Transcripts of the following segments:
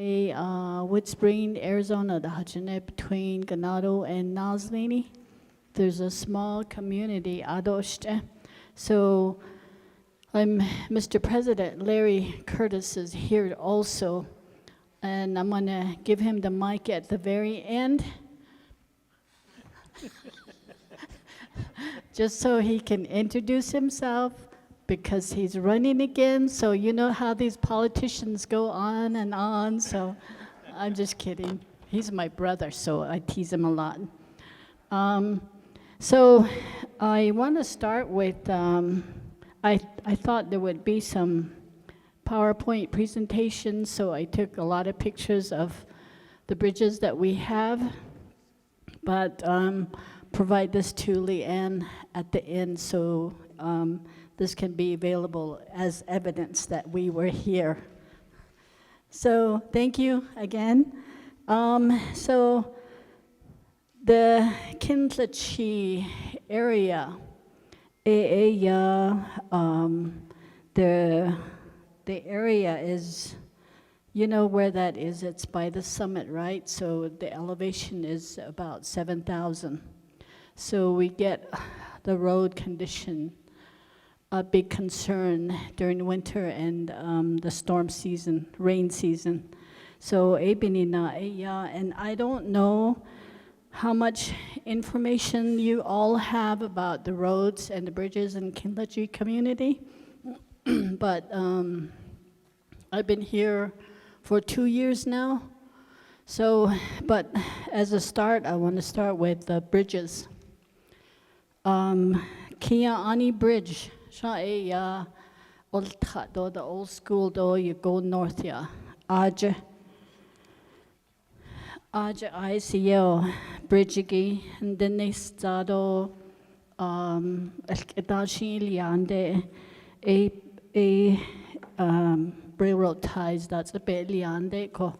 Wood Spring, Arizona, the Hachane between Ganado and Nazlini. There's a small community, Adoshte. So Mr. President Larry Curtis is here also, and I'm gonna give him the mic at the very end, just so he can introduce himself, because he's running again, so you know how these politicians go on and on, so I'm just kidding. He's my brother, so I tease him a lot. So I want to start with, I thought there would be some PowerPoint presentations, so I took a lot of pictures of the bridges that we have, but provide this to Leanne at the end, so this can be available as evidence that we were here. So thank you again. So the Kindahilchee area, the area is, you know where that is, it's by the summit, right? So the elevation is about 7,000. So we get the road condition a big concern during winter and the storm season, rain season. So and I don't know how much information you all have about the roads and the bridges in Kindahilchee community, but I've been here for 2 years now. So, but as a start, I want to start with the bridges. Kindahilchee Bridge. The old school door, you go north, yeah. Aja ICO bridge, and then they started railroad ties. That's a bit liande.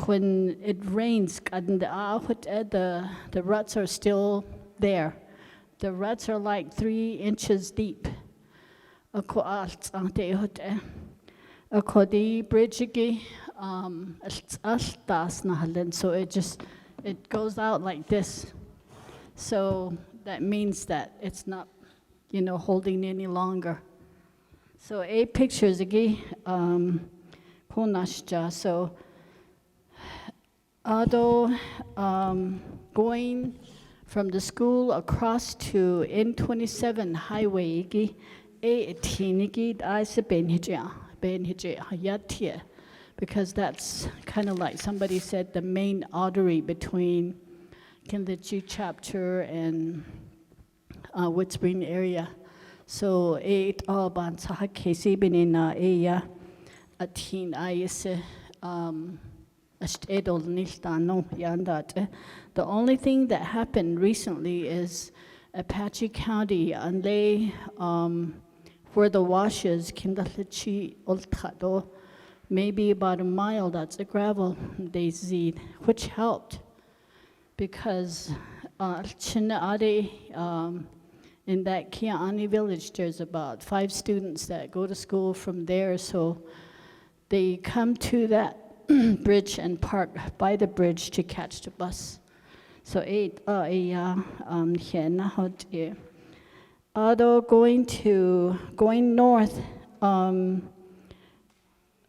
When it rains, the ruts are still there. The ruts are like 3 inches deep. The bridge, so it goes out like this. So that means that it's not, holding any longer. So 8 pictures again. So going from the school across to N27 highway, because that's kind of like somebody said, the main artery between Kindahilchee Chapter and Wood Spring area. So the only thing that happened recently is Apache County, and they, where the wash is, Kindahilchee Oltado, maybe about a mile, that's a gravel they seed, which helped, because in that Kiani village, there's about 5 students that go to school from there, so they come to that bridge and park by the bridge to catch the bus. So going north,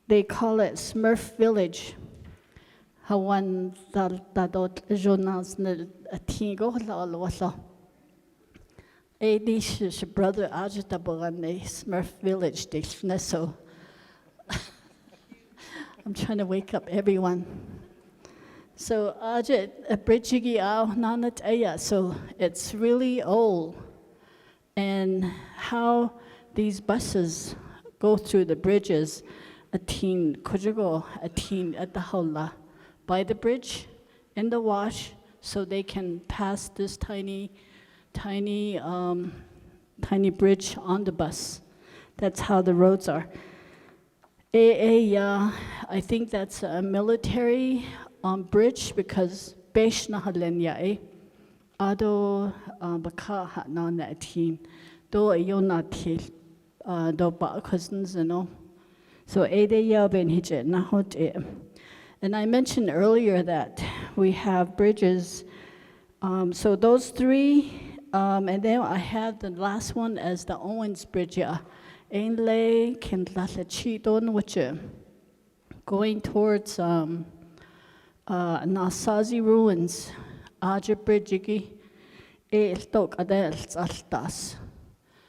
they call it Smurf Village. Hawan dadot jonas ne atingo la This brother Ajitaborane Smurf Village so I'm trying to wake up everyone. So so it's really old, and how these buses go through the bridges, a teen at the hola by the bridge in the wash, so they can pass this tiny bridge on the bus. That's how the roads are. I think that's a military bridge, because Beshna Halenya Ado Baka non that teen do yona til do ba cousins, So Ade ya ben hije na hot And I mentioned earlier that we have bridges. So those three, and then I have the last one as the Owens Bridge. Ainlay, Kindahilchee Chapter, going towards Nasazi ruins. Aja Bridge,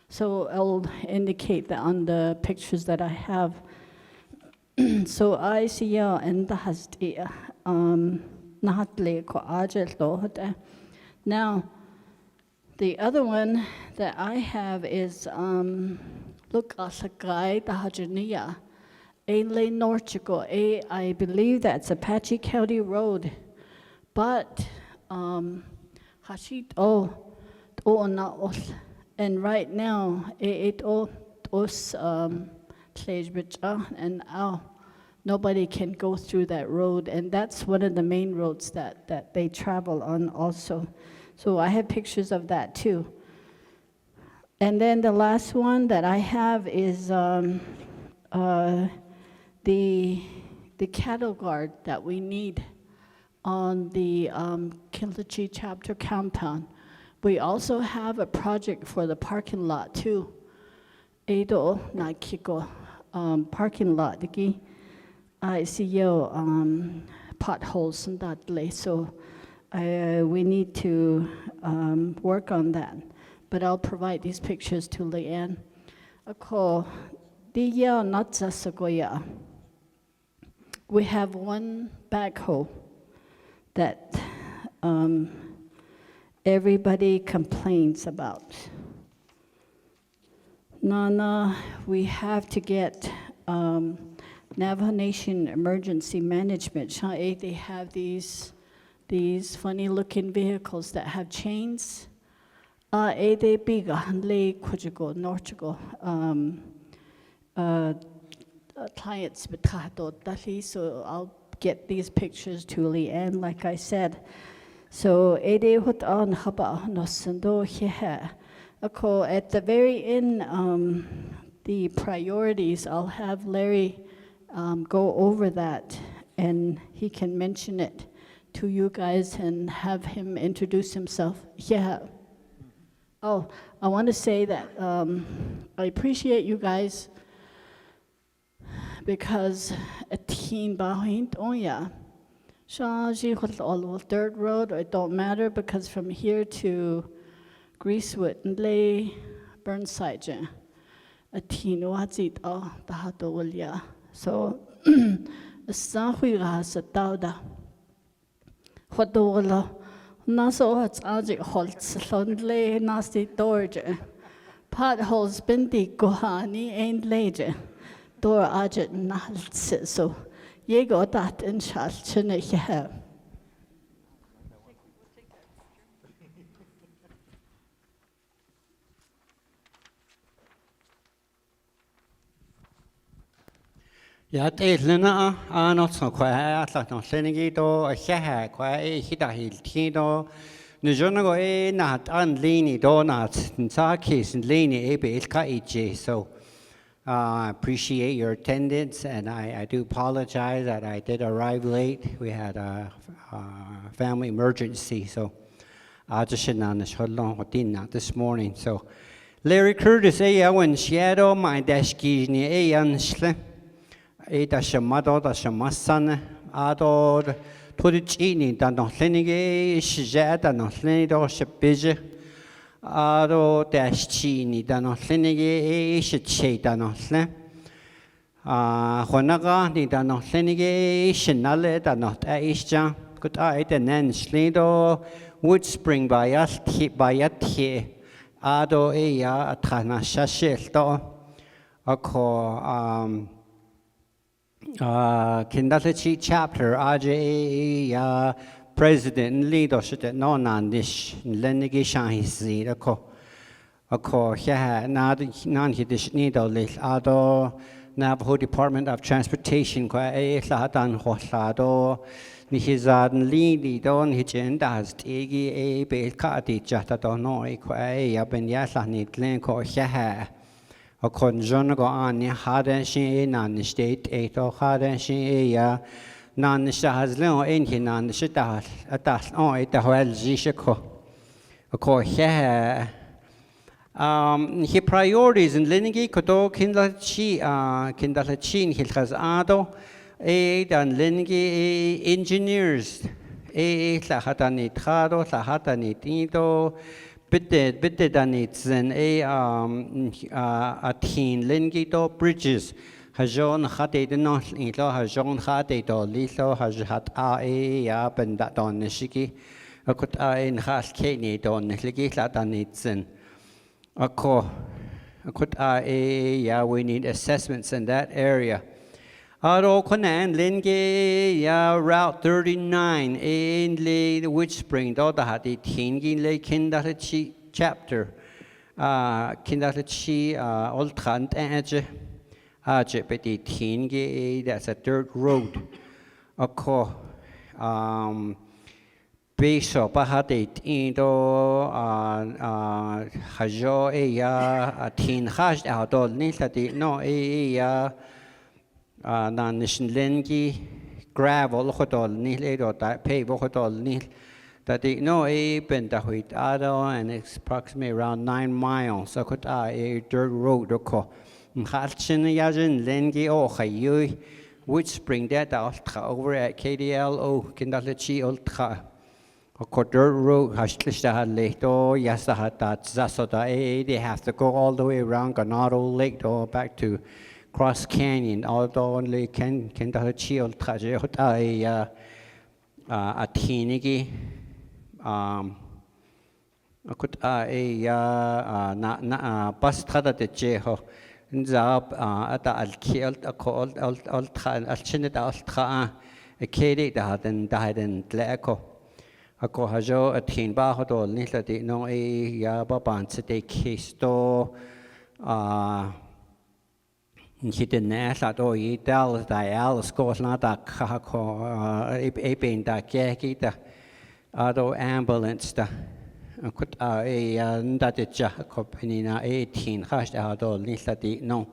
so I'll indicate that on the pictures that I have. So I see and the hasti nahatle ko ajel dohte. Now the other one that I have is look asakai tahajania Ainlay Norchico. I believe that's Apache County Road, but Hashit and right now it os and nobody can go through that road, and that's one of the main roads that they travel on also. So I have pictures of that too. And then the last one that I have is the cattle guard that we need on the Kindahilchee Chapter compound. We also have a project for the parking lot too. Edo na kiko parking lot diki. I see potholes and that lay, so we need to work on that. But I'll provide these pictures to Leanne. Ako diya natsasagoya. We have one backhoe that everybody complains about. Nana, we have to get Navajo Nation Emergency Management. They have these funny-looking vehicles that have chains. They big le kujigo norchigo clients betato dali. So I'll get these pictures to Leanne, like I said. So ede hut on haba nosendo here. At the very end, the priorities, I'll have Larry go over that, and he can mention it to you guys and have him introduce himself. Yeah. Oh, I want to say that I appreciate you guys, because a teen bahint onya. Third road, it don't matter, because from here to Greasewood and lay Burnside, a teen wazit the hatowilya. So, a sahui has a dauda. What the walla Naso has aji holts, lonely nasty dorje. Potholes binti gohani ain't lage. Door ajet nals, so ye got that in Chalchene here. Ja, Lena, not so quiet, like no Senegido, a hair, quiet, Kindahilchee do. Nujonago, not unleany donuts, and Sakis and Leni, Kindahilchee. So I appreciate your attendance, and I do apologize that I did arrive late. We had a family emergency, so I just shouldn't on this morning. So Larry Curtis, when shadow my desk is near Dashamado, Dashamasan, Adod, Tudichini, Danohlenige, Shizad, Danohlenido, Shapij, Ado Dashchini, Danohlenige, Shiche, Danohlen, Honaga, Danohlenige, Shinale, Danot Aisha, good eye, and then Slido, Wood Spring by us, by at here, Ado Ea, Atana Shashel, Ako, Kindahilchee Chapter, AJ President leader should know Nandish, Lenigi Shanghisi, Ako, here, Nanhidish Needle, Ado, Navajo Department of Transportation, Ladan Hoslado, Nihizadan Lidi, Don Hijendas, Tigi, A. Belkati, Jatadonoi, Yaben Yaslani, Glenco, here. A conjonago on Hadan Shin and the state 8 or Hadan Shin, nan nisha hazlo in he nan nishita atas on it the well jishako. Ako he priorities in Linigi Koto Kindahilchee Kindahilchee Hilchazado dan Linigi engineers Lahatani Trado Lahatani Tinto bitte danit zen a teen Lingito bridges Hajon Hate the North Ilo Hajon Hate to Lilo Hajat ya bendat on Nishiki a could in Has Kane don Ligi Latanitsen. Yeah, we need assessments in that area. Aro konan linge ya Route 39 in le which spring do da hati tingin le Kindahilchee Chapter. Kindahilchee old trant age peti tingi that's a dirt road. Bishop Bahati Indo Hajo ya tin hash out all nilati no ya nan lengi gravel hotol nil or pave hotol nil that no bentahuit ado and it's approximately around 9 miles so could a dirt road oko Mchalchin yajin lengi o hayu which spring that out over at KDLO Kindahilchee ultra dirt road they have to go all the way around Ganado Lake or back to Cross Canyon, although only Kindahilchee a teenigi bus tada de jeho nzab at alkiel a called alchinit altra a kedi daden tleko. Ako hajo a teen bahodol nilati no ya baban sete kisto hidden at o ye dallas dial scores not that kako a pain da kekita ado ambulance da kut ndate company na 18 hash adol nilati no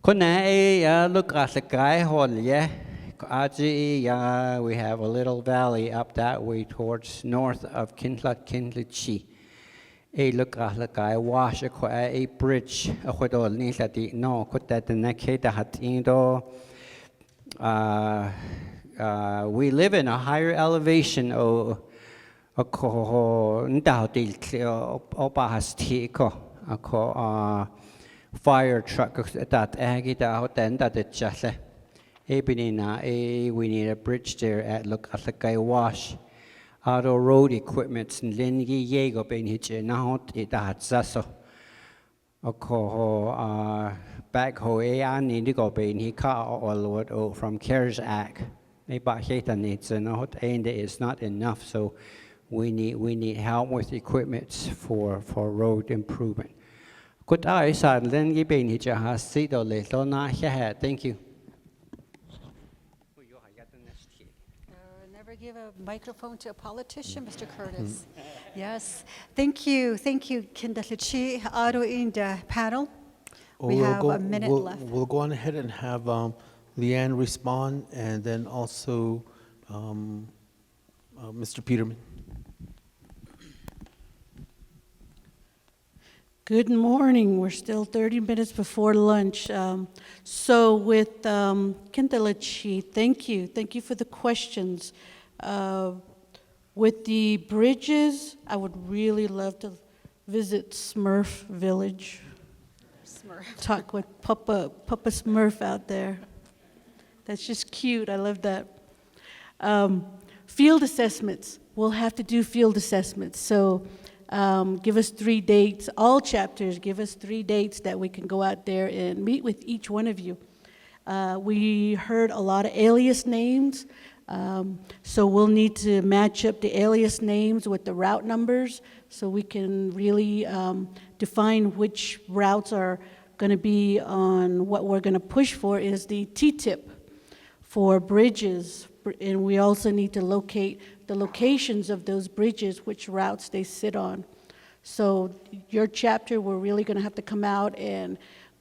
kona look at the guy hol yeah we have a little valley up that way towards north of Kindahilchee. Look at the guy wash a bridge. No, could that the Nakeda Hatindo. We live in a higher elevation. Fire truck that Agita Hotenda de Chase. We need a bridge there at look at the guy wash. Auto road equipment and Lingi Yego Ben Hitch not it at Zasso. Backhoe I need to go Ben he car all from CARES Act. Maybe Heta needs a note and it's not enough, so we need help with equipment for road improvement. Good eyes at Lingi Ben Hitch has seat or little not here. Thank you. Never give a microphone to a politician, Mr. Curtis. Yes, thank you, Kindahilchee. Ado in the panel. We have a minute left. We'll go on ahead and have Leanne respond, and then also Mr. Peterman. Good morning. We're still 30 minutes before lunch. So with Kindahilchee, thank you. Thank you for the questions. With the bridges, I would really love to visit Smurf Village. Talk with Papa Smurf out there. That's just cute. I love that. Field assessments. We'll have to do field assessments. So give us 3 dates. All chapters, give us 3 dates that we can go out there and meet with each one of you. We heard a lot of alias names. So we'll need to match up the alias names with the route numbers so we can really define which routes are going to be on. What we're going to push for is the T-tip for bridges, and we also need to locate the locations of those bridges, which routes they sit on. So your chapter, we're really going to have to come out and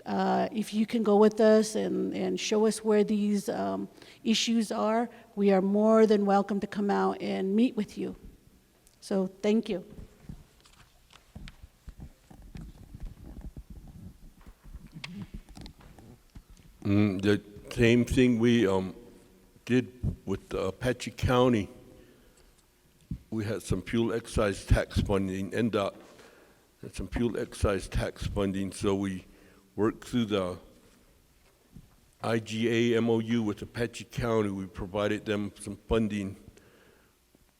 If you can go with us and show us where these issues are, we are more than welcome to come out and meet with you. So thank you. The same thing we did with Apache County. We had some fuel excise tax funding, NDOT had some fuel excise tax funding, so we worked through the IGA MOU with Apache County. We provided them some funding.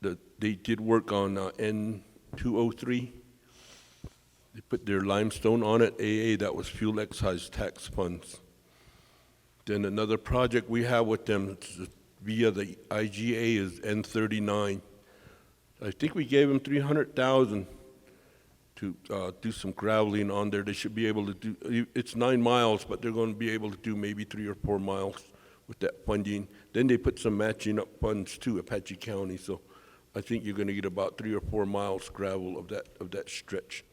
They did work on N203. They put their limestone on it, AA, that was fuel excise tax funds. Then another project we have with them via the IGA is N39. I think we gave them $300,000 to do some graveling on there. They should be able to do, it's 9 miles, but they're going to be able to do maybe 3 or 4 miles with that funding. Then they put some matching up funds to Apache County, so I think you're going to get about 3 or 4 miles gravel of that stretch.